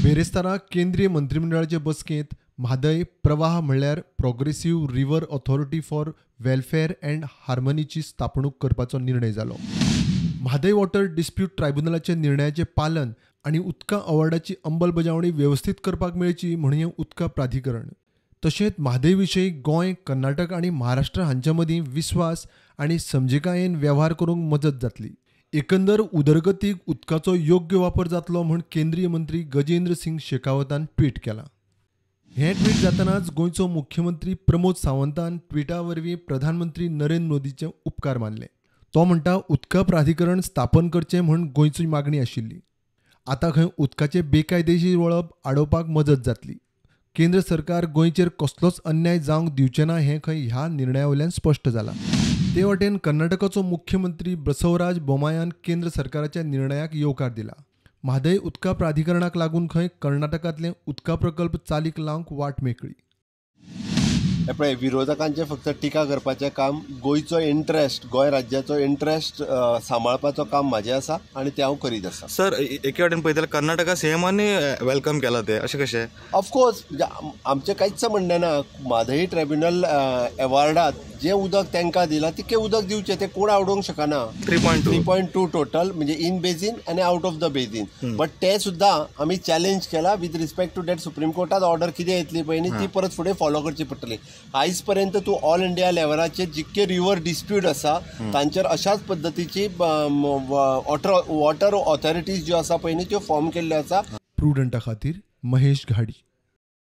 बेरेस्तारा केंद्रीय मंत्रिमंडळाचे बसकेंत म्हादय प्रवाह म्हणल्यार progressive river authority for welfare and हार्मनीची स्थापणूक करपाचो निर्णय जालो. म्हादय वॉटर डिस्प्यूट ट्रायब्युनलाच्या निर्णयाचे पालन आनी उदका अवॉर्डाची अंमलबजावणी व्यवस्थीत करपाक मेळची म्हणून हें उदका प्राधिकरण. तशेंच म्हादय विशयी गोंय, कर्नाटक आनी महाराष्ट्र हांच्या मदीं विस्वास आनी समजिकायेन वेव्हार करूंक मजत जातली. एकंदर उदरगतीक उदकाचो योग्य वापर जातलो म्हूण केंद्रीय मंत्री गजेंद्र सिंग शेखावतान ट्वीट केलां. हें ट्वीट जातनाच गोंयचो मुख्यमंत्री प्रमोद सावंतान ट्विटा वरवीं प्रधानमंत्री नरेंद्र मोदीचे उपकार मानले. तो म्हणटा उदका प्राधिकरण स्थापन करचें म्हूण गोंयची मागणी आशिल्ली. आतां खंय उदकाचें बेकायदेशीर वळप आडोवपाक मजत जातली. केंद्र सरकार गोंयचेर कसलोच अन्याय जावंक दिवचें ना हें खंय ह्या निर्णया वयल्यान स्पश्ट जालां. ते वटेन कर्नाटकाचो मुख्यमंत्री बसवराज बोमायान केंद्र सरकाराच्या निर्णयाक येवकार दिला. म्हादय उदका प्राधिकरणाक लागून खंय कर्नाटकांतले उदका प्रकल्प चालीक लावंक वाट मेकळी. पळय, विरोधकांचे फक्त टिका करपाचें काम, गोंयचो इंट्रस्ट, गोंय राज्याचो इंट्रस्ट सांबाळपाचो काम म्हाजें आसा आनी तें हांव करीत आसा. सर, एके वाटेन पळयताल्यार कर्नाटका सीएमांनी वेलकम केला ते, अशें कशें? ऑफकोर्स, आमचें कांयच म्हणणें ना. म्हादय ट्रायब्युनल एवॉर्डात जें उदक तांकां दिलां तितकें उदक दिवचें, तें कोण आवडोवंक शकना. 3.2 टोटल, म्हणजे इन बेजीन आनी out of the basin. But तें सुद्दां आमी चॅलेंज केलां with respect to that. Supreme कोर्टात ऑर्डर कितें येतली पळय न्ही, ती परत फुडें फॉलो करची पडटली. आयज पर्यंत तूं ऑल इंडिया लेवलाचेर जितके रिव्हर डिस्प्यूट आसा तांचेर अशाच पद्दतीची वॉटर ऑथॉरिटीज ज्यो आसा पळय न्ही त्यो फॉर्म केल्ल्यो आसा. प्रुडंटा खातीर महेश घाडी.